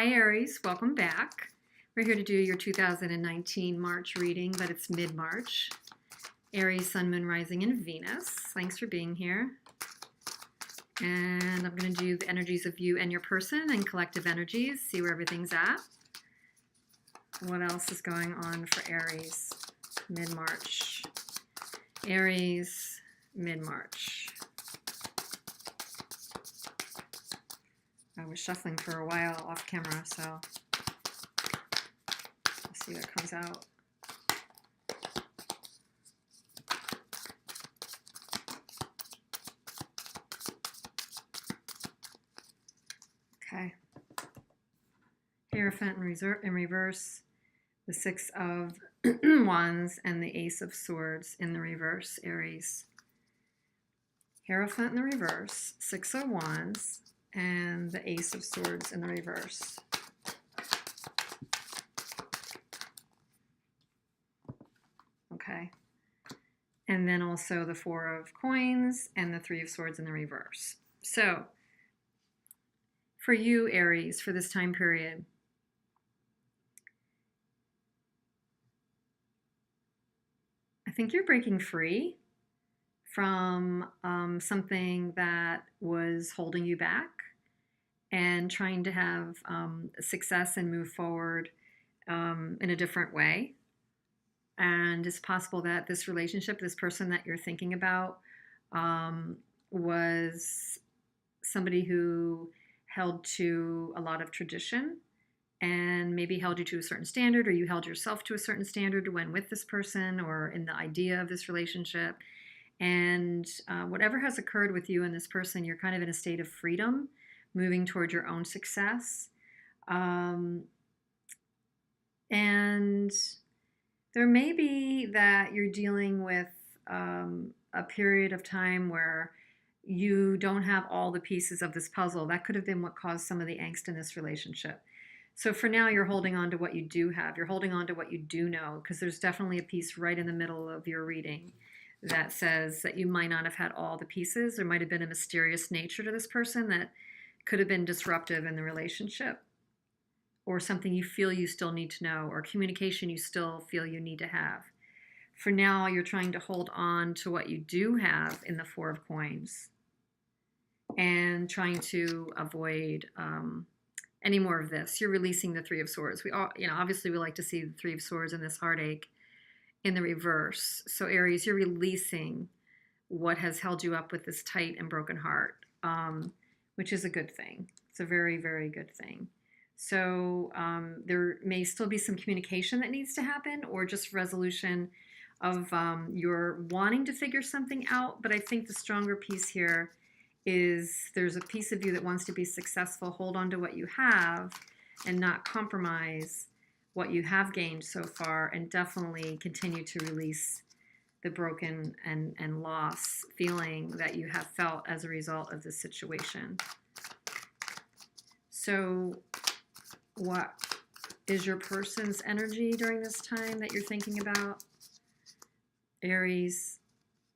Hi Aries, welcome back. We're here to do your 2019 March reading, but it's mid-March. Aries, Sun, Moon, Rising, and Venus. Thanks for being here. And I'm going to do the energies of you and your person and collective energies, see where everything's at. What else is going on for Aries, mid-March? Aries, mid-March. I was shuffling for a while off camera, so let's see what comes out. Okay. Hierophant in reverse, the Six of Wands, and the Ace of Swords in the reverse, Aries. Hierophant in the reverse, Six of Wands, and the Ace of Swords in the reverse. Okay. And then also the Four of Coins and the Three of Swords in the reverse. So, for you, Aries, for this time period, I think you're breaking free from something that was holding you back and trying to have success and move forward in a different way. And it's possible that this relationship, this person that you're thinking about, was somebody who held to a lot of tradition and maybe held you to a certain standard, or you held yourself to a certain standard when with this person or in the idea of this relationship. And whatever has occurred with you and this person, you're kind of in a state of freedom, moving toward your own success. And there may be that you're dealing with a period of time where you don't have all the pieces of this puzzle. That could have been what caused some of the angst in this relationship. So for now, you're holding on to what you do have. You're holding on to what you do know, because there's definitely a piece right in the middle of your reading that says that you might not have had all the pieces. There might have been a mysterious nature to this person that could have been disruptive in the relationship, or something you feel you still need to know, or communication you still feel you need to have. For now, you're trying to hold on to what you do have in the Four of Coins and trying to avoid any more of this. You're releasing the Three of Swords. We all, obviously we like to see the Three of Swords and this heartache in the reverse. So Aries, you're releasing what has held you up with this tight and broken heart, which is a good thing. It's a very, very good thing. So there may still be some communication that needs to happen, or just resolution of you're wanting to figure something out. But I think the stronger piece here is there's a piece of you that wants to be successful, hold on to what you have, and not compromise what you have gained so far, and definitely continue to release the broken and loss feeling that you have felt as a result of this situation. So what is your person's energy during this time that you're thinking about? Aries,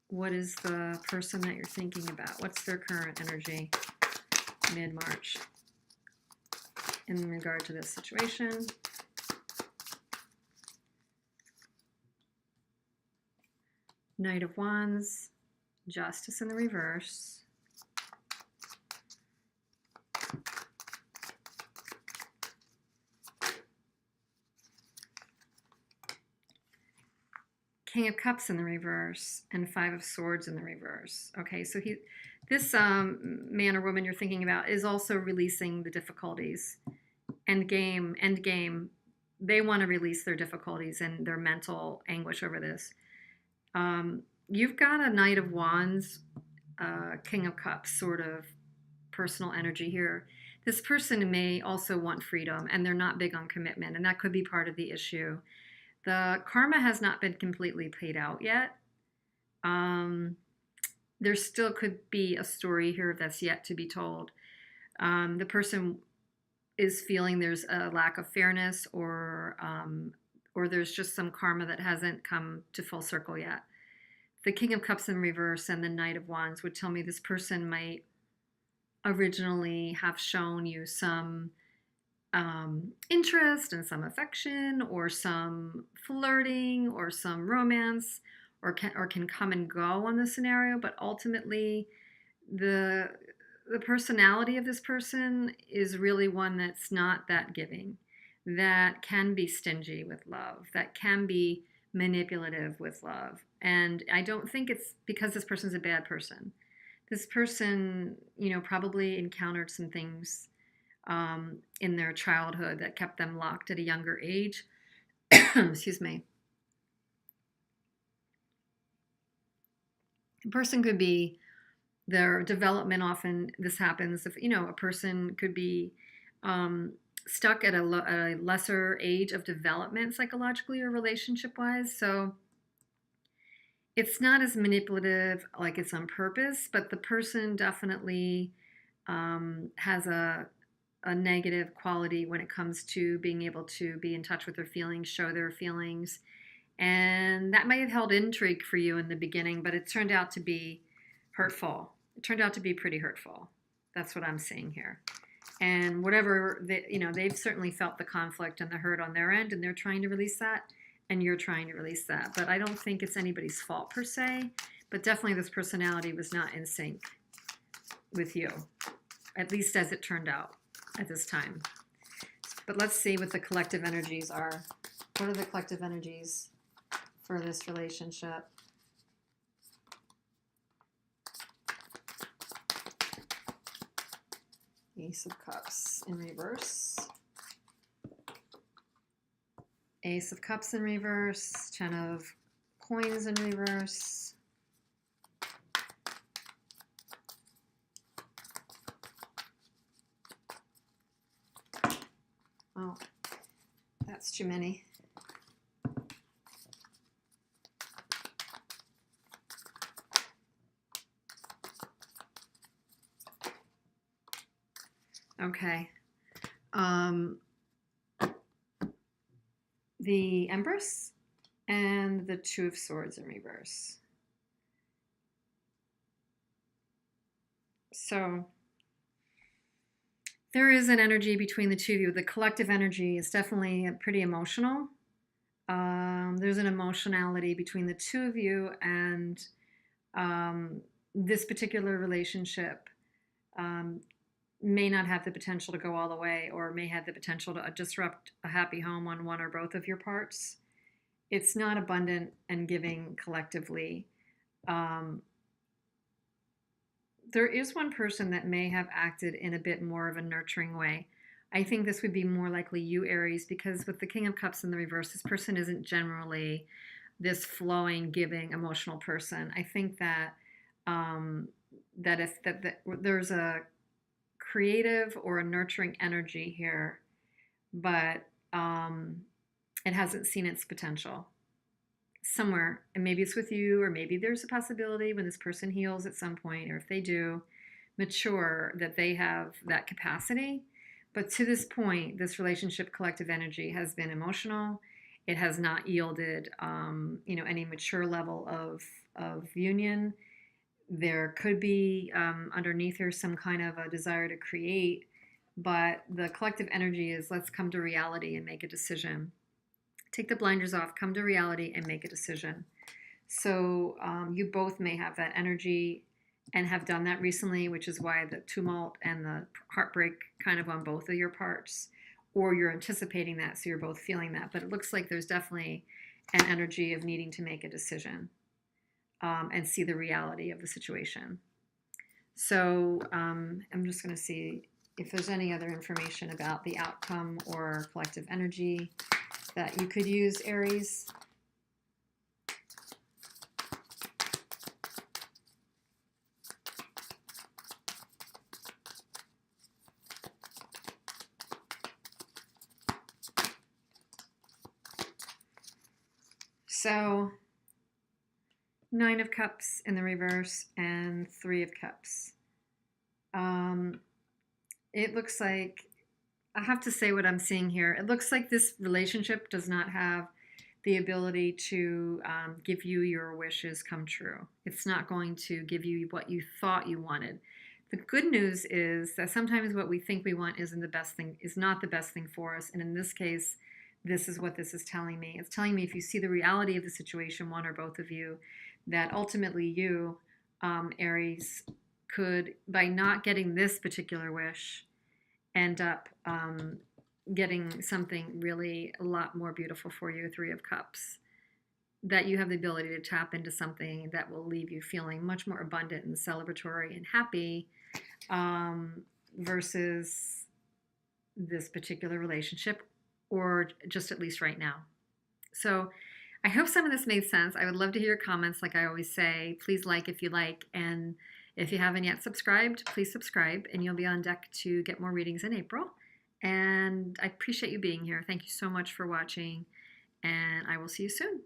what is the person that you're thinking about? What's their current energy mid-March in regard to this situation? Knight of Wands, Justice in the reverse. King of Cups in the reverse, and Five of Swords in the reverse. Okay, so this man or woman you're thinking about is also releasing the difficulties. End game, they want to release their difficulties and their mental anguish over this. You've got a Knight of Wands, King of Cups sort of personal energy here. This person may also want freedom, and they're not big on commitment, and that could be part of the issue. The karma has not been completely played out yet. There still could be a story here that's yet to be told. The person is feeling there's a lack of fairness, or there's just some karma that hasn't come to full circle yet. The King of Cups in reverse and the Knight of Wands would tell me this person might originally have shown you some interest and some affection or some flirting or some romance or can come and go on the scenario, but ultimately the the personality of this person is really one that's not that giving, that can be stingy with love, that can be manipulative with love. And I don't think it's because this person's a bad person. This person, probably encountered some things in their childhood that kept them locked at a younger age. Excuse me. A person could be their development. Often this happens if a person could be stuck at a lesser age of development psychologically or relationship wise. So it's not as manipulative, like it's on purpose, but the person definitely has a negative quality when it comes to being able to be in touch with their feelings, show their feelings. And that may have held intrigue for you in the beginning, but it turned out to be hurtful. It turned out to be pretty hurtful. That's what I'm seeing here. And whatever, they've certainly felt the conflict and the hurt on their end, and they're trying to release that, and you're trying to release that. But I don't think it's anybody's fault per se, but definitely this personality was not in sync with you, at least as it turned out at this time. But let's see what the collective energies are. What are the collective energies for this relationship? Ace of Cups in reverse. Ace of Cups in reverse. Ten of Coins in reverse. Oh, that's too many. Okay. The Empress and the Two of Swords in reverse. So there is an energy between the two of you. The collective energy is definitely pretty emotional. There's an emotionality between the two of you, and this particular relationship may not have the potential to go all the way, or may have the potential to disrupt a happy home on one or both of your parts. It's not abundant and giving collectively. There is one person that may have acted in a bit more of a nurturing way. I think this would be more likely you, Aries, because with the King of Cups in the reverse, this person isn't generally this flowing, giving, emotional person. I think that that there's a creative or a nurturing energy here, but it hasn't seen its potential somewhere. And maybe it's with you, or maybe there's a possibility when this person heals at some point, or if they do mature, that they have that capacity. But to this point, this relationship collective energy has been emotional. It has not yielded, any mature level of union. There could be underneath here some kind of a desire to create, but the collective energy is let's come to reality and make a decision. Take the blinders off, come to reality and make a decision. So you both may have that energy and have done that recently, which is why the tumult and the heartbreak kind of on both of your parts, or you're anticipating that, so you're both feeling that. But it looks like there's definitely an energy of needing to make a decision and see the reality of the situation. So I'm just going to see if there's any other information about the outcome or collective energy that you could use, Aries. So, Nine of Cups in the reverse and Three of Cups. It looks like, I have to say what I'm seeing here. It looks like this relationship does not have the ability to give you your wishes come true. It's not going to give you what you thought you wanted. The good news is that sometimes what we think we want isn't the best thing, is not the best thing for us. And in this case, this is what this is telling me. It's telling me if you see the reality of the situation, one or both of you, that ultimately you, Aries, could, by not getting this particular wish, end up getting something really a lot more beautiful for you, Three of Cups. That you have the ability to tap into something that will leave you feeling much more abundant and celebratory and happy, versus this particular relationship, or just at least right now. So I hope some of this made sense. I would love to hear your comments. Like I always say, please like if you like. And if you haven't yet subscribed, please subscribe and you'll be on deck to get more readings in April. And I appreciate you being here. Thank you so much for watching, and I will see you soon.